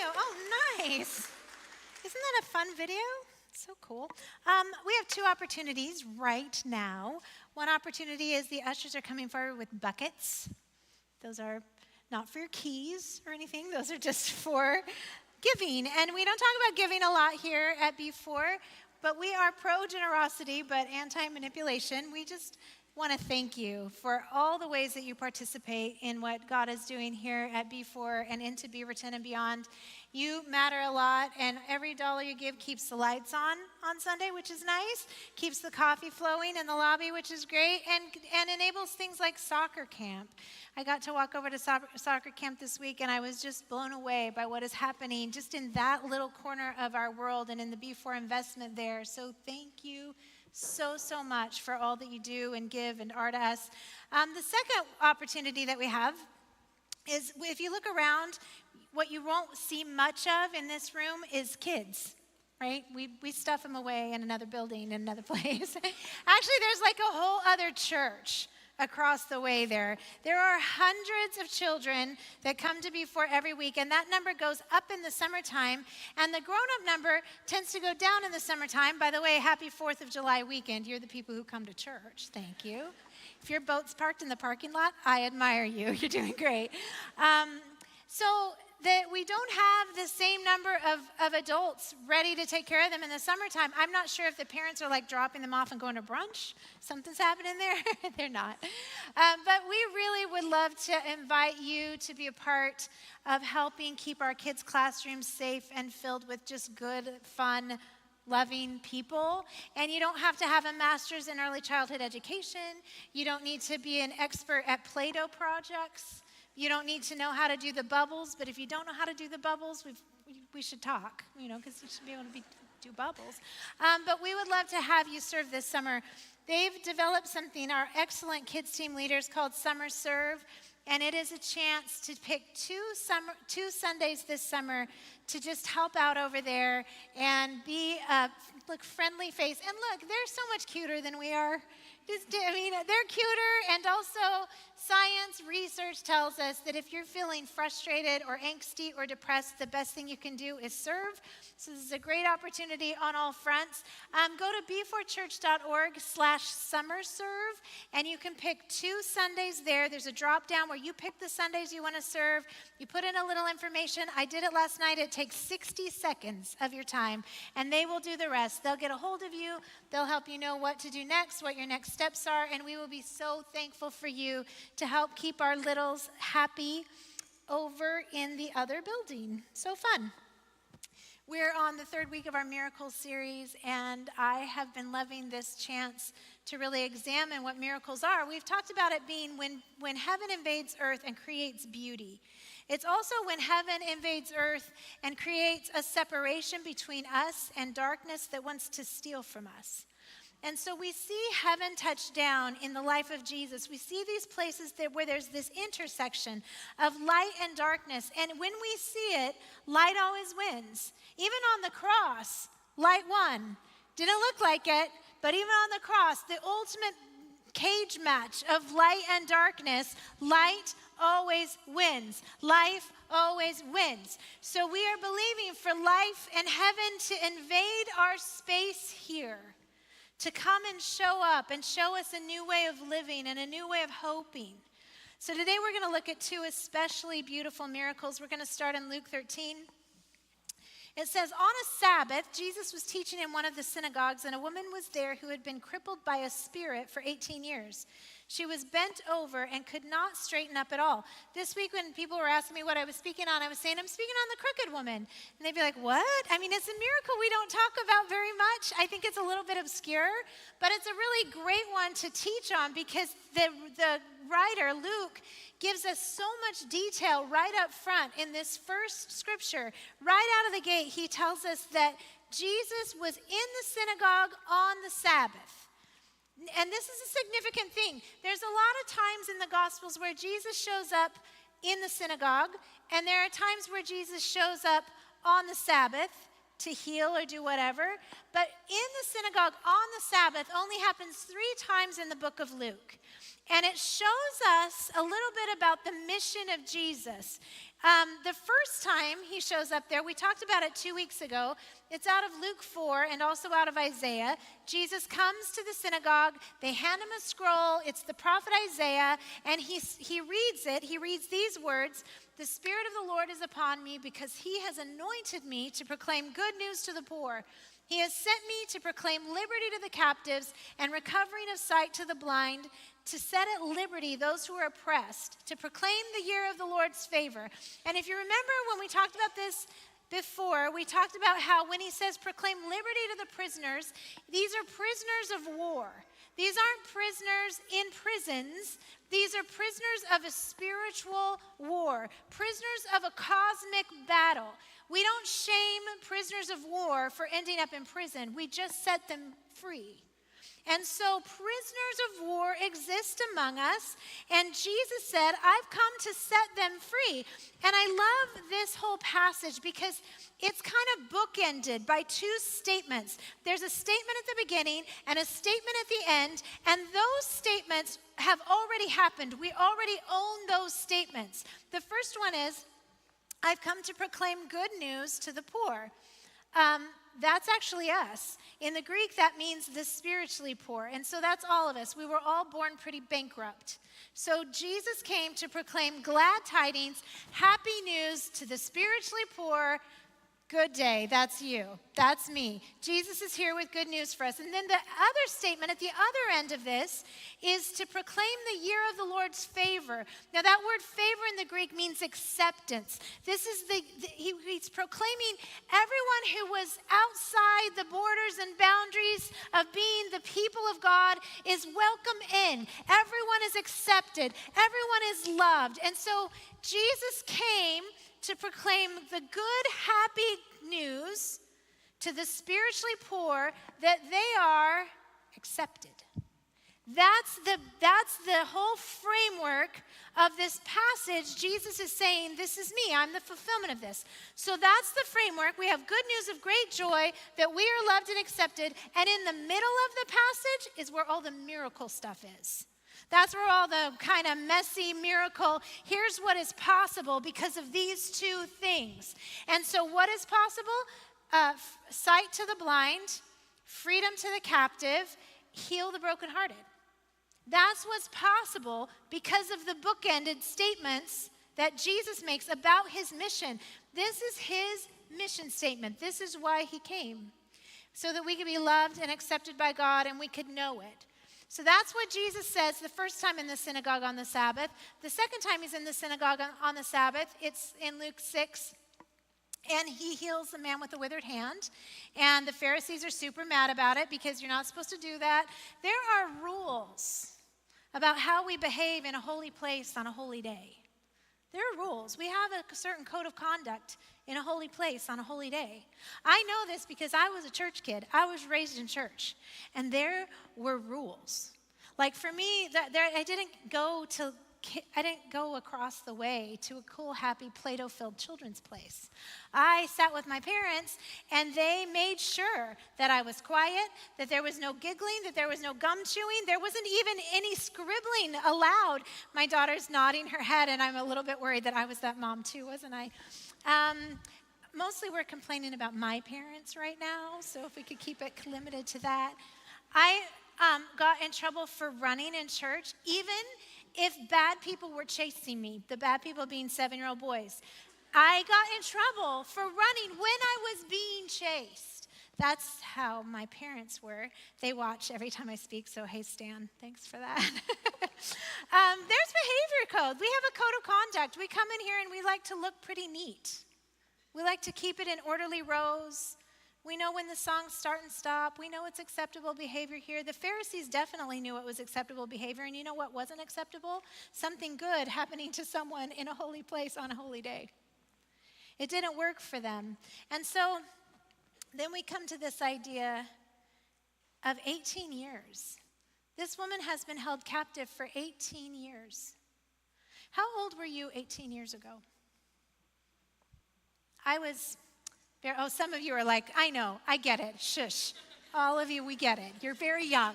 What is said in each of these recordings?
you. Oh, nice. Isn't that a fun video? So cool. We have two opportunities right now. One opportunity is the ushers are coming forward with buckets. Those are not for your keys or anything. Those are just for giving. And we don't talk about giving a lot here at B4, but we are pro-generosity but anti-manipulation. We just want to thank you for all the ways that you participate in what God is doing here at B4 and into Beaverton and beyond. You matter a lot, and every dollar you give keeps the lights on Sunday, which is nice, keeps the coffee flowing in the lobby, which is great, and enables things like soccer camp. I got to walk over to soccer camp this week, and I was just blown away by what is happening just in that little corner of our world and in the B4 investment there. So thank you so much for all that you do and give and are to us. The second opportunity that we have is, if you look around, what you won't see much of in this room is kids, right? We stuff them away in another building, in another place. Actually, there's like a whole other church across the way there. There are hundreds of children that come to B4 every week, and that number goes up in the summertime, and the grown-up number tends to go down in the summertime. By the way, happy 4th of July weekend. You're the people who come to church. Thank you. If your boat's parked in the parking lot, I admire you. You're doing great. So that we don't have the same number of adults ready to take care of them in the summertime. I'm not sure if the parents are like dropping them off and going to brunch. Something's happening there. They're not. But we really would love to invite you to be a part of helping keep our kids' classrooms safe and filled with just good, fun, loving people. And you don't have to have a master's in early childhood education. You don't need to be an expert at Play-Doh projects. You don't need to know how to do the bubbles, but if you don't know how to do the bubbles, we should talk, because you should be able to do bubbles. But we would love to have you serve this summer. They've developed something, our excellent kids team leaders, called Summer Serve, and it is a chance to pick two Sundays this summer to just help out over there and be a friendly face. And look, they're so much cuter than we are. They're cuter, and also science research tells us that if you're feeling frustrated or angsty or depressed, the best thing you can do is serve. So this is a great opportunity on all fronts. Go to b4church.org/summerserve, and you can pick 2 Sundays there. There's a drop down where you pick the Sundays you want to serve. You put in a little information. I did it last night. It takes 60 seconds of your time, and they will do the rest. They'll get a hold of you. They'll help you know what to do next, what your next steps are, and we will be so thankful for you to help keep our littles happy over in the other building. So fun. We're on the 3rd week of our Miracles series, and I have been loving this chance to really examine what miracles are. We've talked about it being when heaven invades earth and creates beauty. It's also when heaven invades earth and creates a separation between us and darkness that wants to steal from us. And so we see heaven touch down in the life of Jesus. We see these places where there's this intersection of light and darkness. And when we see it, light always wins. Even on the cross, light won. Didn't look like it, but even on the cross, the ultimate cage match of light and darkness, light always wins. Life always wins. So we are believing for life and heaven to invade our space here, to come and show up and show us a new way of living and a new way of hoping. So today we're going to look at 2 especially beautiful miracles. We're going to start in Luke 13. It says, on a Sabbath, Jesus was teaching in one of the synagogues, and a woman was there who had been crippled by a spirit for 18 years. She was bent over and could not straighten up at all. This week when people were asking me what I was speaking on, I was saying, I'm speaking on the crooked woman. And they'd be like, what? It's a miracle we don't talk about very much. I think it's a little bit obscure, but it's a really great one to teach on because the writer, Luke, gives us so much detail right up front in this first scripture. Right out of the gate, he tells us that Jesus was in the synagogue on the Sabbath. And this is a significant thing. There's a lot of times in the Gospels where Jesus shows up in the synagogue, and there are times where Jesus shows up on the Sabbath to heal or do whatever. But in the synagogue on the Sabbath only happens 3 times in the book of Luke. And it shows us a little bit about the mission of Jesus. The first time he shows up there, we talked about it 2 weeks ago. It's out of Luke 4 and also out of Isaiah. Jesus comes to the synagogue. They hand him a scroll. It's the prophet Isaiah, and he reads it. He reads these words: "The Spirit of the Lord is upon me because he has anointed me to proclaim good news to the poor. He has sent me to proclaim liberty to the captives and recovering of sight to the blind, to set at liberty those who are oppressed, to proclaim the year of the Lord's favor." And if you remember when we talked about this before, we talked about how when he says proclaim liberty to the prisoners, these are prisoners of war. These aren't prisoners in prisons. These are prisoners of a spiritual war, prisoners of a cosmic battle. We don't shame prisoners of war for ending up in prison. We just set them free. And so prisoners of war exist among us, and Jesus said, I've come to set them free. And I love this whole passage because it's kind of bookended by two statements. There's a statement at the beginning and a statement at the end, and those statements have already happened. We already own those statements. The first one is, I've come to proclaim good news to the poor. That's actually us. In the Greek, that means the spiritually poor. And so that's all of us. We were all born pretty bankrupt. So Jesus came to proclaim glad tidings, happy news to the spiritually poor. Good day, that's you, that's me. Jesus is here with good news for us. And then the other statement at the other end of this is to proclaim the year of the Lord's favor. Now that word favor in the Greek means acceptance. This is he's proclaiming everyone who was outside the borders and boundaries of being the people of God is welcome in. Everyone is accepted, everyone is loved. And so Jesus came to proclaim the good, happy news to the spiritually poor that they are accepted. That's the whole framework of this passage. Jesus is saying, this is me. I'm the fulfillment of this. So that's the framework. We have good news of great joy that we are loved and accepted. And in the middle of the passage is where all the miracle stuff is. That's where all the kind of messy miracle, here's what is possible because of these two things. And so what is possible? Sight to the blind, freedom to the captive, heal the brokenhearted. That's what's possible because of the bookended statements that Jesus makes about his mission. This is his mission statement. This is why he came, so that we could be loved and accepted by God and we could know it. So that's what Jesus says the first time in the synagogue on the Sabbath. The second time he's in the synagogue on the Sabbath, it's in Luke 6. And he heals the man with the withered hand. And the Pharisees are super mad about it because you're not supposed to do that. There are rules about how we behave in a holy place on a holy day. There are rules. We have a certain code of conduct in a holy place on a holy day. I know this because I was a church kid. I was raised in church, and there were rules. Like for me, I didn't go across the way to a cool, happy, Play-Doh-filled children's place. I sat with my parents, and they made sure that I was quiet, that there was no giggling, that there was no gum chewing. There wasn't even any scribbling allowed. My daughter's nodding her head, and I'm a little bit worried that I was that mom too, wasn't I? Mostly we're complaining about my parents right now, so if we could keep it limited to that. I got in trouble for running in church, even if bad people were chasing me, the bad people being 7-year-old boys. I got in trouble for running when I was being chased. That's how my parents were. They watch every time I speak, so hey, Stan, thanks for that. There's behavior code. We have a code of conduct. We come in here and we like to look pretty neat. We like to keep it in orderly rows. We know when the songs start and stop. We know it's acceptable behavior here. The Pharisees definitely knew it was acceptable behavior. And you know what wasn't acceptable? Something good happening to someone in a holy place on a holy day. It didn't work for them. And so then we come to this idea of 18 years. This woman has been held captive for 18 years. How old were you 18 years ago? Some of you are like, I know, I get it, shush. All of you, we get it. You're very young.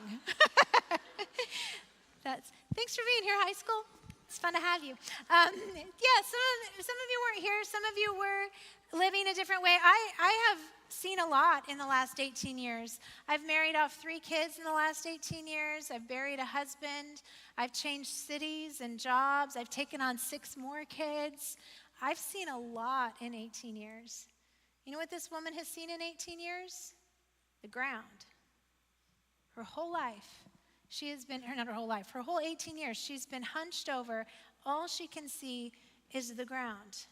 Thanks for being here, high school. It's fun to have you. Some of you weren't here. Some of you were living a different way. I have seen a lot in the last 18 years. I've married off 3 kids in the last 18 years. I've buried a husband. I've changed cities and jobs. I've taken on 6 more kids. I've seen a lot in 18 years. You know what this woman has seen in 18 years? The ground. Her whole life. Not her whole life, her whole 18 years, she's been hunched over. All she can see is the ground.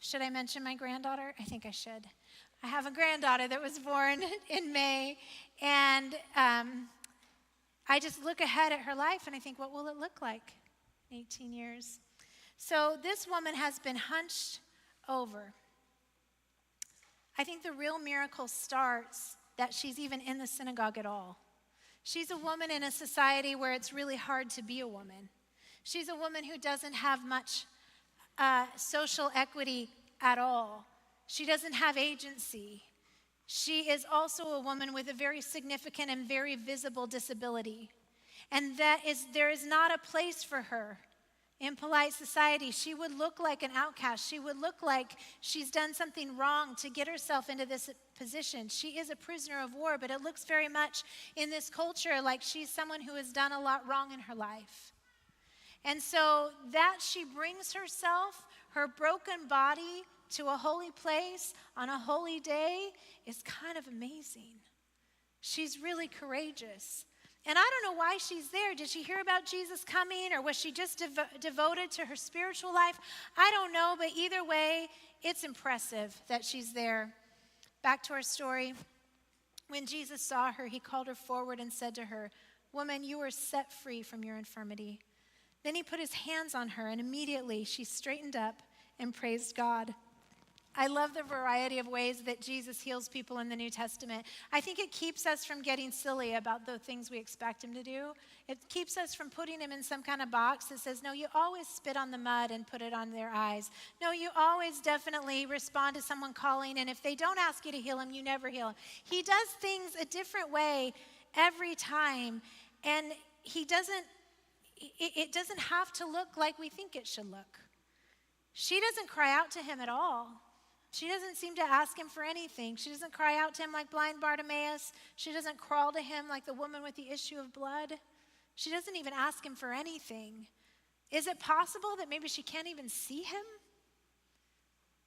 Should I mention my granddaughter? I think I should. I have a granddaughter that was born in May, and I just look ahead at her life and I think, what will it look like in 18 years? So this woman has been hunched over. I think the real miracle starts that she's even in the synagogue at all. She's a woman in a society where it's really hard to be a woman. She's a woman who doesn't have much social equity at all. She doesn't have agency. She is also a woman with a very significant and very visible disability. And there is not a place for her in polite society. She would look like an outcast. She would look like she's done something wrong to get herself into this position. She is a prisoner of war, but it looks very much in this culture like she's someone who has done a lot wrong in her life. And so that she brings herself, her broken body, to a holy place on a holy day is kind of amazing. She's really courageous. And I don't know why she's there. Did she hear about Jesus coming, or was she just devoted to her spiritual life? I don't know, but either way, it's impressive that she's there. Back to our story. When Jesus saw her, he called her forward and said to her, "Woman, you are set free from your infirmity." Then he put his hands on her, and immediately she straightened up and praised God. I love the variety of ways that Jesus heals people in the New Testament. I think it keeps us from getting silly about the things we expect him to do. It keeps us from putting him in some kind of box that says, no, you always spit on the mud and put it on their eyes. No, you always definitely respond to someone calling, and if they don't ask you to heal him, you never heal him. He does things a different way every time, and it doesn't have to look like we think it should look. She doesn't cry out to him at all. She doesn't seem to ask him for anything. She doesn't cry out to him like blind Bartimaeus. She doesn't crawl to him like the woman with the issue of blood. She doesn't even ask him for anything. Is it possible that maybe she can't even see him?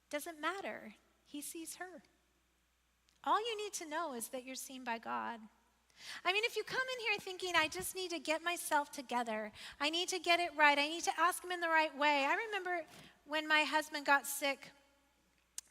Doesn't matter. He sees her. All you need to know is that you're seen by God. I mean, if you come in here thinking, I just need to get myself together, I need to get it right, I need to ask him in the right way. I remember when my husband got sick,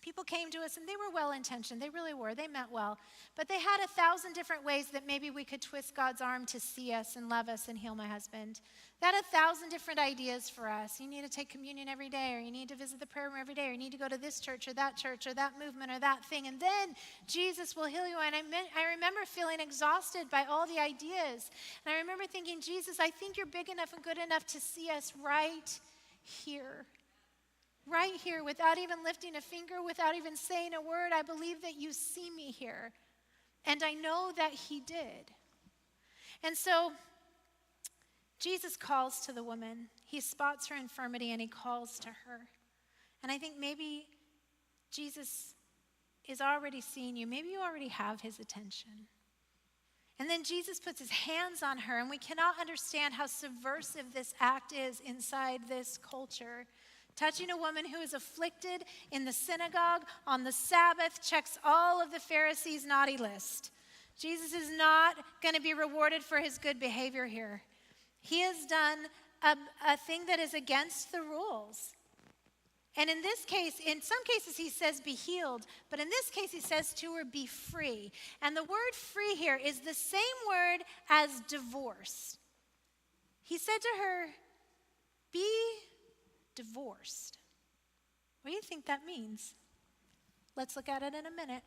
people came to us and they were well-intentioned. They really were. They meant well. But they had 1,000 different ways that maybe we could twist God's arm to see us and love us and heal my husband. They had 1,000 different ideas for us. You need to take communion every day, or you need to visit the prayer room every day, or you need to go to this church or that movement or that thing, and then Jesus will heal you. And I remember feeling exhausted by all the ideas. And I remember thinking, Jesus, I think you're big enough and good enough to see us right here. Right here, without even lifting a finger, without even saying a word. I believe that you see me here. And I know that he did. And so Jesus calls to the woman. He spots her infirmity and he calls to her. And I think maybe Jesus is already seeing you. Maybe you already have his attention. And then Jesus puts his hands on her, and we cannot understand how subversive this act is inside this culture. Touching a woman who is afflicted in the synagogue on the Sabbath checks all of the Pharisees' naughty list. Jesus is not going to be rewarded for his good behavior here. He has done a thing that is against the rules. And in this case, in some cases he says be healed, but in this case he says to her be free. And the word free here is the same word as divorce. He said to her, be divorced. What do you think that means? Let's look at it in a minute.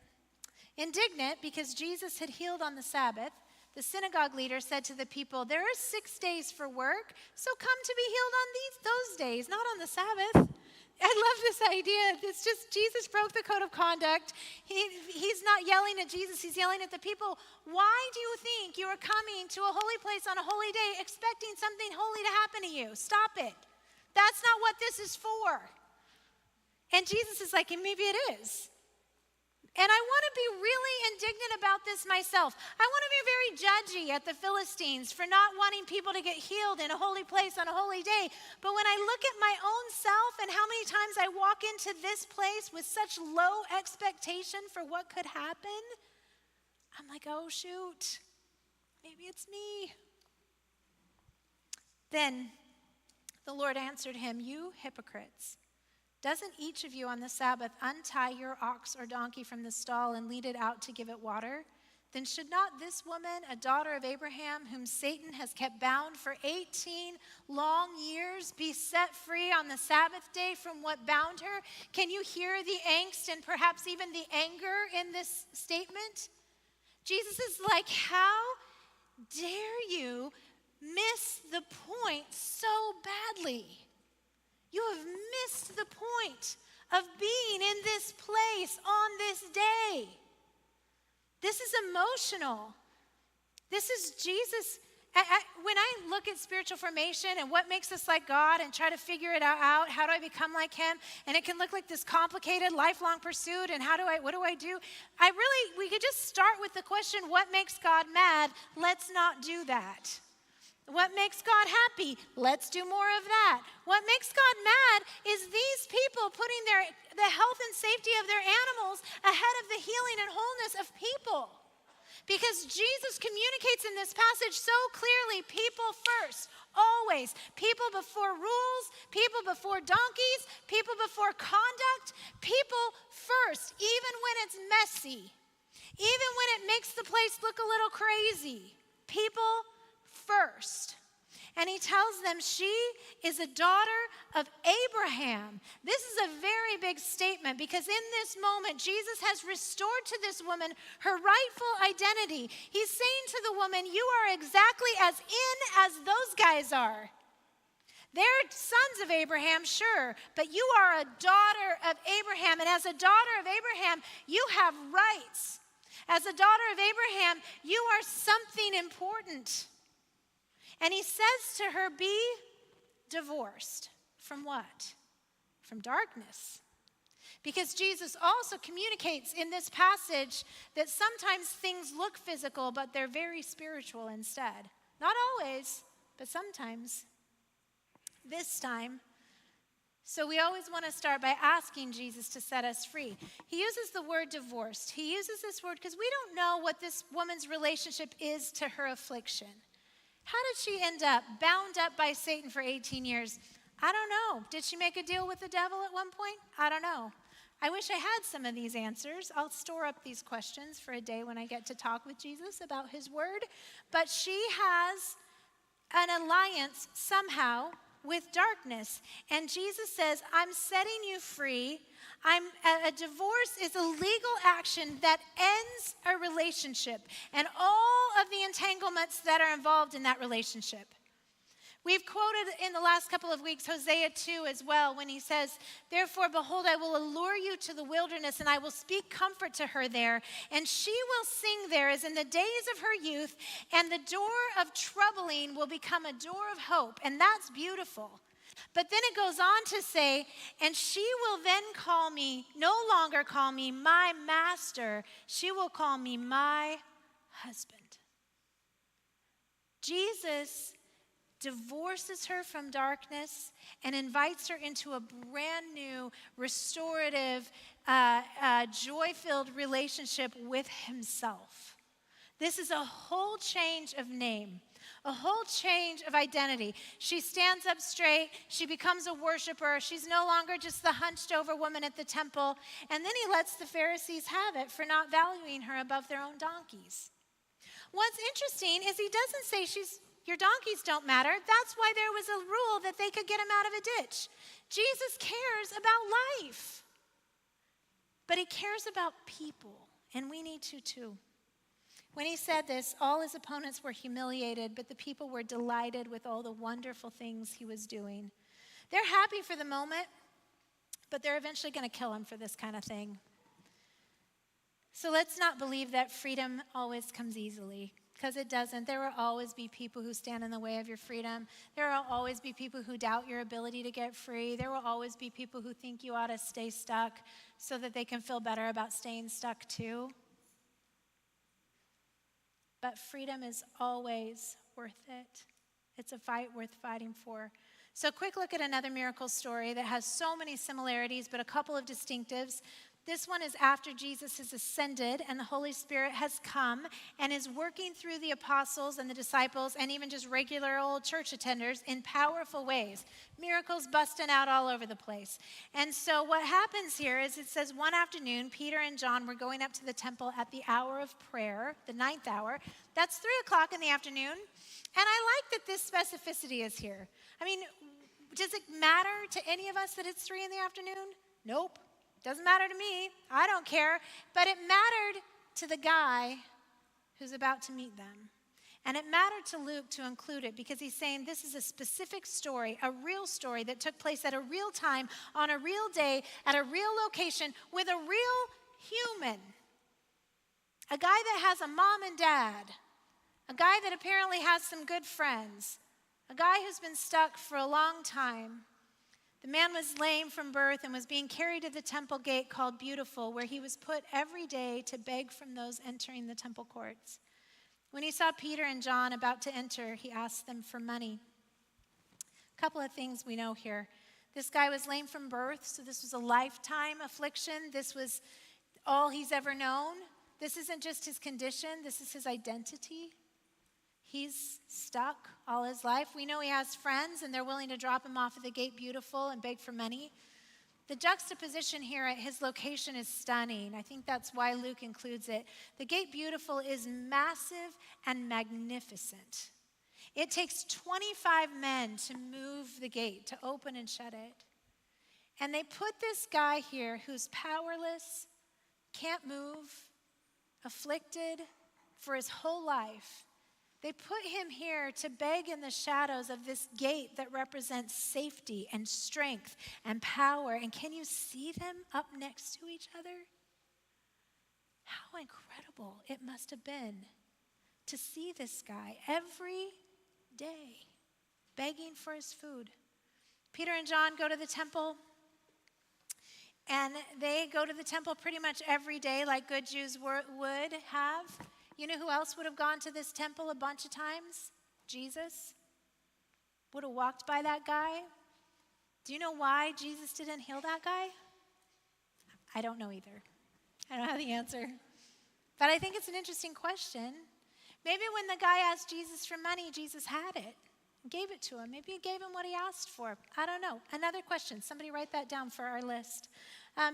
Indignant because Jesus had healed on the Sabbath, the synagogue leader said to the people, there are 6 days for work, so come to be healed on those days, not on the Sabbath. I love this idea. It's just Jesus broke the code of conduct. He's not yelling at Jesus. He's yelling at the people. Why do you think you are coming to a holy place on a holy day expecting something holy to happen to you? Stop it. That's not what this is for. And Jesus is like, maybe it is. And I want to be really indignant about this myself. I want to be very judgy at the Philistines for not wanting people to get healed in a holy place on a holy day. But when I look at my own self and how many times I walk into this place with such low expectation for what could happen, I'm like, oh, shoot, maybe it's me. Then the Lord answered him, you hypocrites. Doesn't each of you on the Sabbath untie your ox or donkey from the stall and lead it out to give it water? Then should not this woman, a daughter of Abraham, whom Satan has kept bound for 18 long years, be set free on the Sabbath day from what bound her? Can you hear the angst and perhaps even the anger in this statement? Jesus is like, how dare you miss the point so badly? You have missed the point of being in this place on this day. This is emotional. This is Jesus. When I look at spiritual formation and what makes us like God and try to figure it out, how do I become like him? And it can look like this complicated lifelong pursuit and what do I do? We could just start with the question, what makes God mad? Let's not do that. What makes God happy? Let's do more of that. What makes God mad is these people putting the health and safety of their animals ahead of the healing and wholeness of people. Because Jesus communicates in this passage so clearly, people first, always. People before rules, people before donkeys, people before conduct, people first, even when it's messy, even when it makes the place look a little crazy. People first. And he tells them she is a daughter of Abraham. This is a very big statement because in this moment, Jesus has restored to this woman her rightful identity. He's saying to the woman, you are exactly as in as those guys are. They're sons of Abraham, sure, but you are a daughter of Abraham. And as a daughter of Abraham, you have rights. As a daughter of Abraham, you are something important. And he says to her, be divorced. From what? From darkness. Because Jesus also communicates in this passage that sometimes things look physical, but they're very spiritual instead. Not always, but sometimes. This time. So we always want to start by asking Jesus to set us free. He uses the word divorced. He uses this word because we don't know what this woman's relationship is to her affliction. How did she end up bound up by Satan for 18 years? I don't know. Did she make a deal with the devil at one point? I don't know. I wish I had some of these answers. I'll store up these questions for a day when I get to talk with Jesus about his word. But she has an alliance somehow with darkness. And Jesus says, I'm setting you free. A divorce is a legal action that ends a relationship and all of the entanglements that are involved in that relationship. We've quoted in the last couple of weeks Hosea 2 as well when he says, therefore, behold, I will allure you to the wilderness and I will speak comfort to her there. And she will sing there as in the days of her youth, and the door of troubling will become a door of hope. And that's beautiful. But then it goes on to say, and she will then no longer call me my master. She will call me my husband. Jesus divorces her from darkness and invites her into a brand new, restorative, joy-filled relationship with himself. This is a whole change of name. A whole change of identity. She stands up straight. She becomes a worshiper. She's no longer just the hunched over woman at the temple. And then he lets the Pharisees have it for not valuing her above their own donkeys. What's interesting is he doesn't say your donkeys don't matter. That's why there was a rule that they could get him out of a ditch. Jesus cares about life. But he cares about people. And we need to too. When he said this, all his opponents were humiliated, but the people were delighted with all the wonderful things he was doing. They're happy for the moment. but they're eventually going to kill him for this kind of thing. So let's not believe that freedom always comes easily, because it doesn't. There will always be people who stand in the way of your freedom. There will always be people who doubt your ability to get free. There will always be people who think you ought to stay stuck so that they can feel better about staying stuck too. But freedom is always worth it. It's a fight worth fighting for. So quick look at another miracle story that has so many similarities, but a couple of distinctives. This one is after Jesus has ascended and the Holy Spirit has come and is working through the apostles and the disciples and even just regular old church attenders in powerful ways. Miracles busting out all over the place. And so what happens here is it says one afternoon, Peter and John were going up to the temple at the hour of prayer, the 9th hour. That's 3 o'clock in the afternoon. And I like that this specificity is here. I mean, does it matter to any of us that it's 3 in the afternoon? Nope. Doesn't matter to me. I don't care. But it mattered to the guy who's about to meet them. And it mattered to Luke to include it because he's saying this is a specific story, a real story that took place at a real time, on a real day, at a real location, with a real human. A guy that has a mom and dad. A guy that apparently has some good friends. A guy who's been stuck for a long time. The man was lame from birth and was being carried to the temple gate called Beautiful, where he was put every day to beg from those entering the temple courts. When he saw Peter and John about to enter, he asked them for money. A couple of things we know here. This guy was lame from birth, so this was a lifetime affliction. This was all he's ever known. This isn't just his condition, this is his identity. He's stuck all his life. We know he has friends, and they're willing to drop him off at the gate Beautiful and beg for money. The juxtaposition here at his location is stunning. I think that's why Luke includes it. The gate Beautiful is massive and magnificent. It takes 25 men to move the gate, to open and shut it. And they put this guy here who's powerless, can't move, afflicted for his whole life. They put him here to beg in the shadows of this gate that represents safety and strength and power. And can you see them up next to each other? How incredible it must have been to see this guy every day begging for his food. Peter and John go to the temple, and they go to the temple pretty much every day like good Jews would have. You know who else would have gone to this temple a bunch of times? Jesus. Would have walked by that guy. Do you know why Jesus didn't heal that guy? I don't know either. I don't have the answer. But I think it's an interesting question. Maybe when the guy asked Jesus for money, Jesus had it and gave it to him. Maybe he gave him what he asked for. I don't know. Another question. Somebody write that down for our list.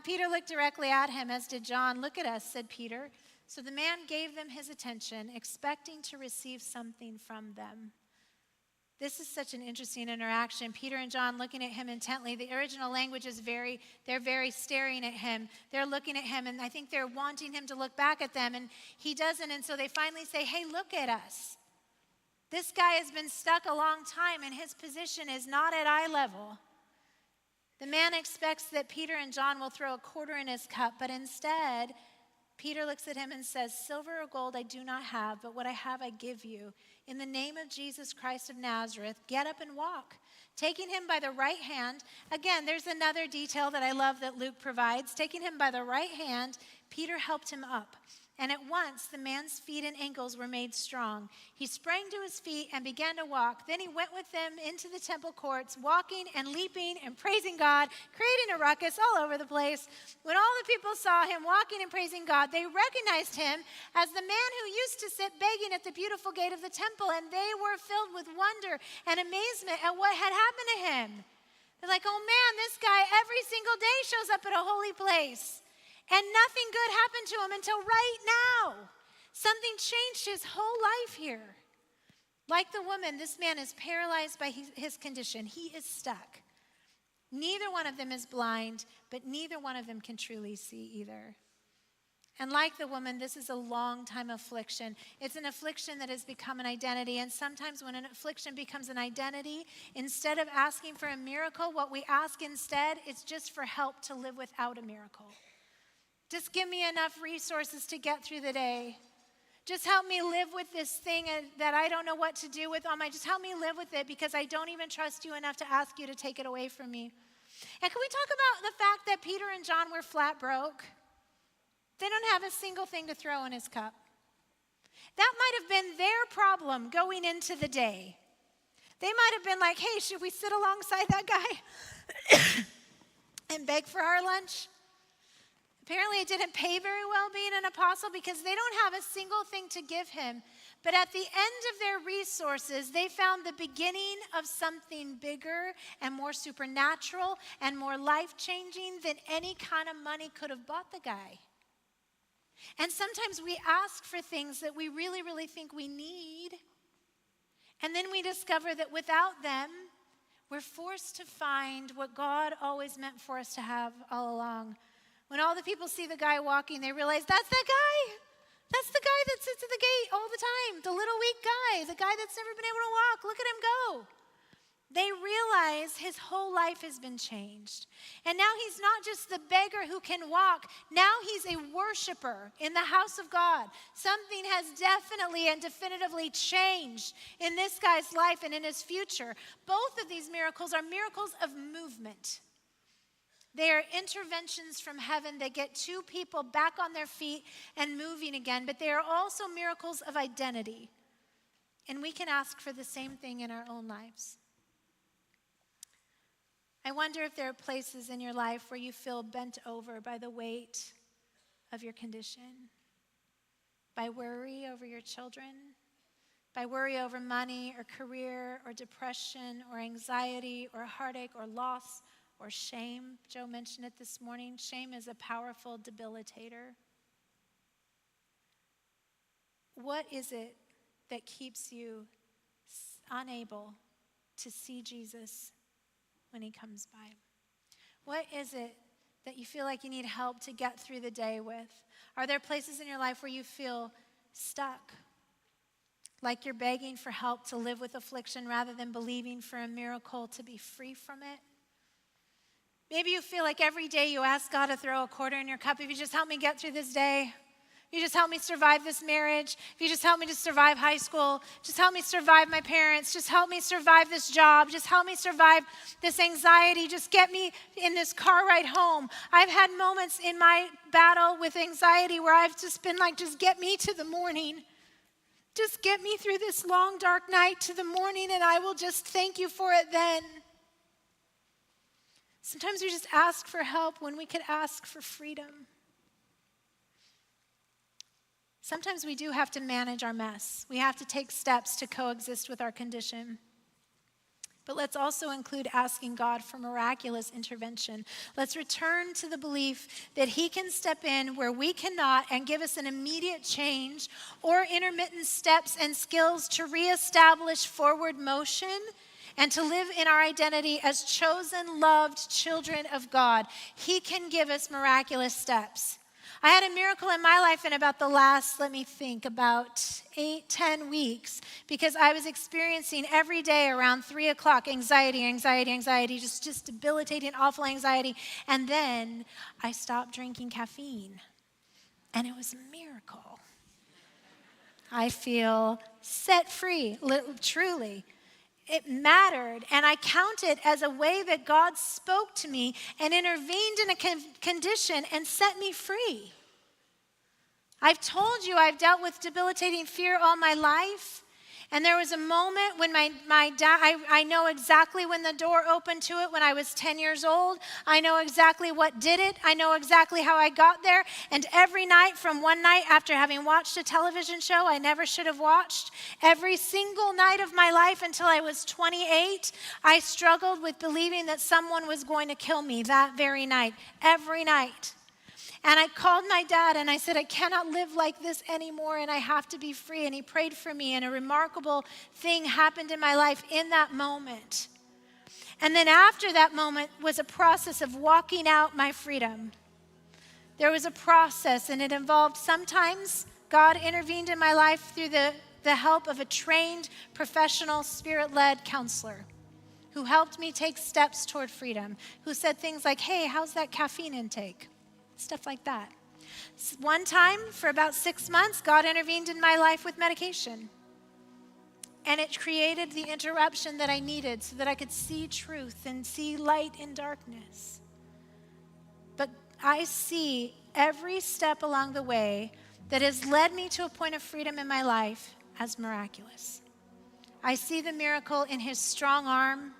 Peter looked directly at him, as did John. Look at us, said Peter. So the man gave them his attention, expecting to receive something from them. This is such an interesting interaction. Peter and John looking at him intently. The original language is they're very staring at him. They're looking at him, and I think they're wanting him to look back at them, and he doesn't, and so they finally say, hey, look at us. This guy has been stuck a long time, and his position is not at eye level. The man expects that Peter and John will throw a quarter in his cup, but instead, Peter looks at him and says, silver or gold I do not have, but what I have I give you. In the name of Jesus Christ of Nazareth, get up and walk. Taking him by the right hand, again, there's another detail that I love that Luke provides. Taking him by the right hand, Peter helped him up. And at once, the man's feet and ankles were made strong. He sprang to his feet and began to walk. Then he went with them into the temple courts, walking and leaping and praising God, creating a ruckus all over the place. When all the people saw him walking and praising God, they recognized him as the man who used to sit begging at the beautiful gate of the temple, and they were filled with wonder and amazement at what had happened to him. They're like, oh man, this guy every single day shows up at a holy place. And nothing good happened to him until right now. Something changed his whole life here. Like the woman, this man is paralyzed by his condition. He is stuck. Neither one of them is blind, but neither one of them can truly see either. And like the woman, this is a long time affliction. It's an affliction that has become an identity. And sometimes when an affliction becomes an identity, instead of asking for a miracle, what we ask instead is just for help to live without a miracle. Just give me enough resources to get through the day. Just help me live with this thing that I don't know what to do with. Just help me live with it because I don't even trust you enough to ask you to take it away from me. And can we talk about the fact that Peter and John were flat broke? They don't have a single thing to throw in his cup. That might have been their problem going into the day. They might have been like, hey, should we sit alongside that guy and beg for our lunch? Apparently it didn't pay very well being an apostle because they don't have a single thing to give him. But at the end of their resources, they found the beginning of something bigger and more supernatural and more life-changing than any kind of money could have bought the guy. And sometimes we ask for things that we really, really think we need. And then we discover that without them, we're forced to find what God always meant for us to have all along. When all the people see the guy walking, they realize, that's that guy. That's the guy that sits at the gate all the time. The little weak guy, the guy that's never been able to walk. Look at him go. They realize his whole life has been changed. And now he's not just the beggar who can walk. Now he's a worshiper in the house of God. Something has definitely and definitively changed in this guy's life and in his future. Both of these miracles are miracles of movement. They are interventions from heaven that get two people back on their feet and moving again. But they are also miracles of identity. And we can ask for the same thing in our own lives. I wonder if there are places in your life where you feel bent over by the weight of your condition, by worry over your children, by worry over money or career or depression or anxiety or heartache or loss or shame. Joe mentioned it this morning. Shame is a powerful debilitator. What is it that keeps you unable to see Jesus when he comes by? What is it that you feel like you need help to get through the day with? Are there places in your life where you feel stuck? Like you're begging for help to live with affliction rather than believing for a miracle to be free from it? Maybe you feel like every day you ask God to throw a quarter in your cup. If you just help me get through this day. If you just help me survive this marriage. If you just help me to survive high school. Just help me survive my parents. Just help me survive this job. Just help me survive this anxiety. Just get me in this car ride home. I've had moments in my battle with anxiety where I've just been like, just get me to the morning. Just get me through this long, dark night to the morning, and I will just thank you for it then. Sometimes we just ask for help when we could ask for freedom. Sometimes we do have to manage our mess. We have to take steps to coexist with our condition. But let's also include asking God for miraculous intervention. Let's return to the belief that he can step in where we cannot and give us an immediate change or intermittent steps and skills to reestablish forward motion and to live in our identity as chosen, loved children of God. He can give us miraculous steps. I had a miracle in my life in about the last, about 8-10 weeks, because I was experiencing every day around 3 o'clock anxiety, just debilitating, awful anxiety. And then I stopped drinking caffeine, and it was a miracle. I feel set free, truly. It mattered, and I count it as a way that God spoke to me and intervened in a condition and set me free. I've told you I've dealt with debilitating fear all my life, and there was a moment when my dad, I know exactly when the door opened to it when I was 10 years old. I know exactly what did it. I know exactly how I got there, and every night from one night after having watched a television show I never should have watched, every single night of my life until I was 28, I struggled with believing that someone was going to kill me that very night, every night. And I called my dad and I said, I cannot live like this anymore and I have to be free. And he prayed for me, and a remarkable thing happened in my life in that moment. And then after that moment was a process of walking out my freedom. There was a process, and it involved sometimes God intervened in my life through the help of a trained, professional, spirit-led counselor who helped me take steps toward freedom, who said things like, hey, how's that caffeine intake? Stuff like that. One time, for about 6 months, God intervened in my life with medication. And it created the interruption that I needed so that I could see truth and see light in darkness. But I see every step along the way that has led me to a point of freedom in my life as miraculous. I see the miracle in his strong arm.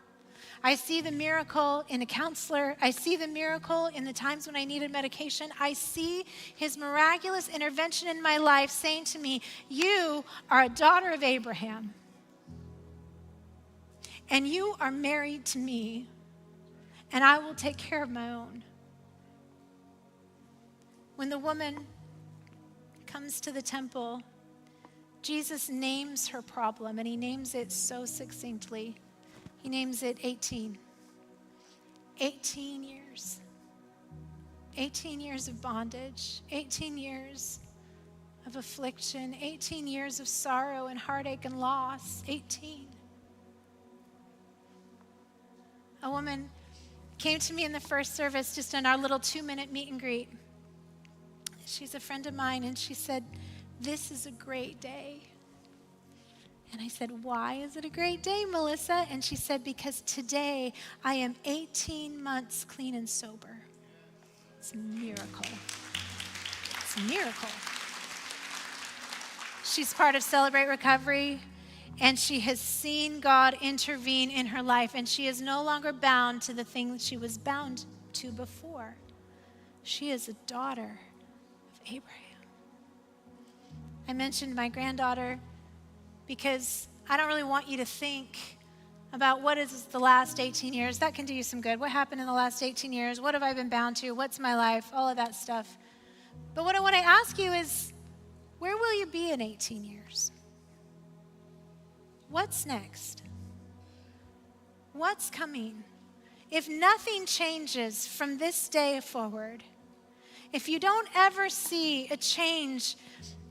I see the miracle in a counselor. I see the miracle in the times when I needed medication. I see his miraculous intervention in my life saying to me, you are a daughter of Abraham. And you are married to me. And I will take care of my own. When the woman comes to the temple, Jesus names her problem, and he names it so succinctly. He names it 18. 18 years. 18 years of bondage. 18 years of affliction. 18 years of sorrow and heartache and loss. 18. A woman came to me in the first service, just in our little 2-minute meet and greet. She's a friend of mine, and she said, this is a great day. And I said, why is it a great day, Melissa? And she said, because today I am 18 months clean and sober. It's a miracle. It's a miracle. She's part of Celebrate Recovery, and she has seen God intervene in her life, and she is no longer bound to the things she was bound to before. She is a daughter of Abraham. I mentioned my granddaughter because I don't really want you to think about what is the last 18 years. That can do you some good. What happened in the last 18 years? What have I been bound to? What's my life? All of that stuff. But what I want to ask you is, where will you be in 18 years? What's next? What's coming? If nothing changes from this day forward, if you don't ever see a change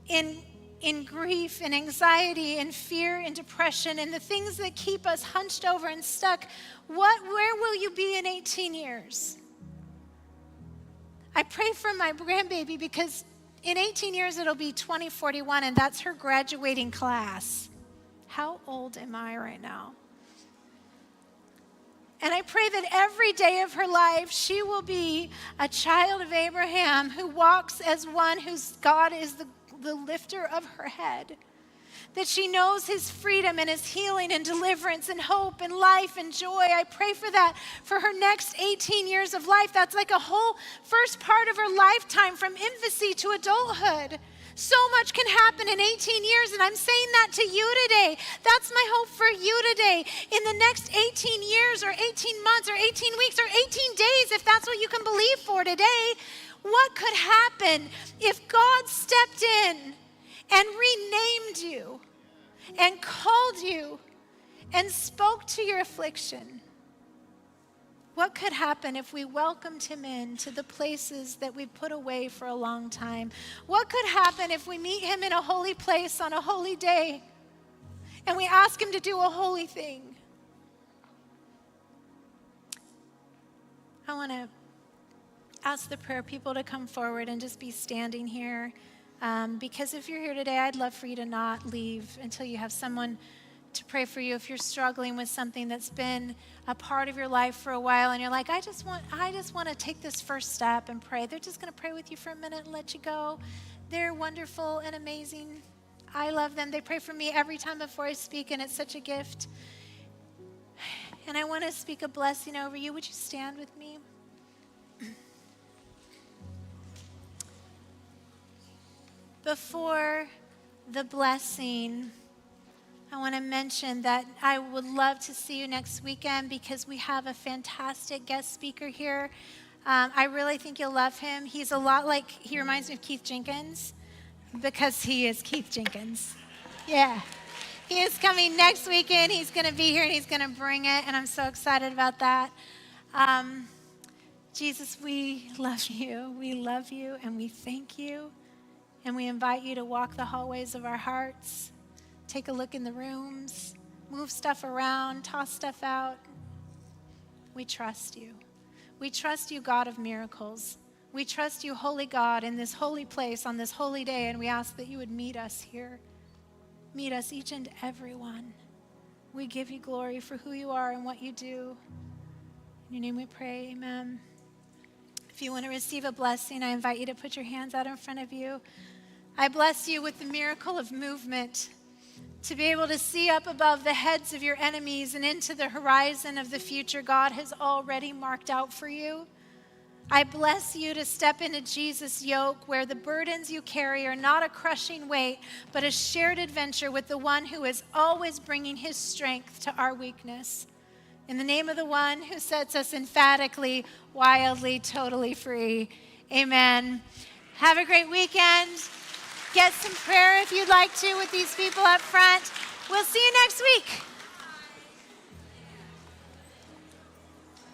in grief and anxiety and fear and depression and the things that keep us hunched over and stuck, where will you be in 18 years? I pray for my grandbaby because in 18 years it'll be 2041, and that's her graduating class. How old am I right now? And I pray that every day of her life, she will be a child of Abraham who walks as one whose God is the lifter of her head. That she knows his freedom and his healing and deliverance and hope and life and joy. I pray for that for her next 18 years of life. That's like a whole first part of her lifetime from infancy to adulthood. So much can happen in 18 years, and I'm saying that to you today. That's my hope for you today. In the next 18 years or 18 months or 18 weeks or 18 days, if that's what you can believe for today, what could happen if God stepped in and renamed you and called you and spoke to your affliction? What could happen if we welcomed him into the places that we put away for a long time? What could happen if we meet him in a holy place on a holy day and we ask him to do a holy thing? I want to ask the prayer people to come forward and just be standing here. Because if you're here today, I'd love for you to not leave until you have someone to pray for you. If you're struggling with something that's been a part of your life for a while and you're like, I just want to take this first step and pray. They're just going to pray with you for a minute and let you go. They're wonderful and amazing. I love them. They pray for me every time before I speak, and it's such a gift. And I want to speak a blessing over you. Would you stand with me? Before the blessing, I want to mention that I would love to see you next weekend because we have a fantastic guest speaker here. I really think you'll love him. He's a lot like, he reminds me of Keith Jenkins because he is Keith Jenkins. Yeah. He is coming next weekend. He's going to be here and he's going to bring it, and I'm so excited about that. Jesus, we love you. We love you and we thank you. And we invite you to walk the hallways of our hearts. Take a look in the rooms. Move stuff around. Toss stuff out. We trust you. We trust you, God of miracles. We trust you, holy God, in this holy place on this holy day. And we ask that you would meet us here. Meet us, each and every one. We give you glory for who you are and what you do. In your name we pray, amen. If you want to receive a blessing, I invite you to put your hands out in front of you. I bless you with the miracle of movement, to be able to see up above the heads of your enemies and into the horizon of the future God has already marked out for you. I bless you to step into Jesus' yoke, where the burdens you carry are not a crushing weight, but a shared adventure with the one who is always bringing his strength to our weakness. In the name of the one who sets us emphatically, wildly, totally free. Amen. Have a great weekend. Get some prayer if you'd like to with these people up front. We'll see you next week.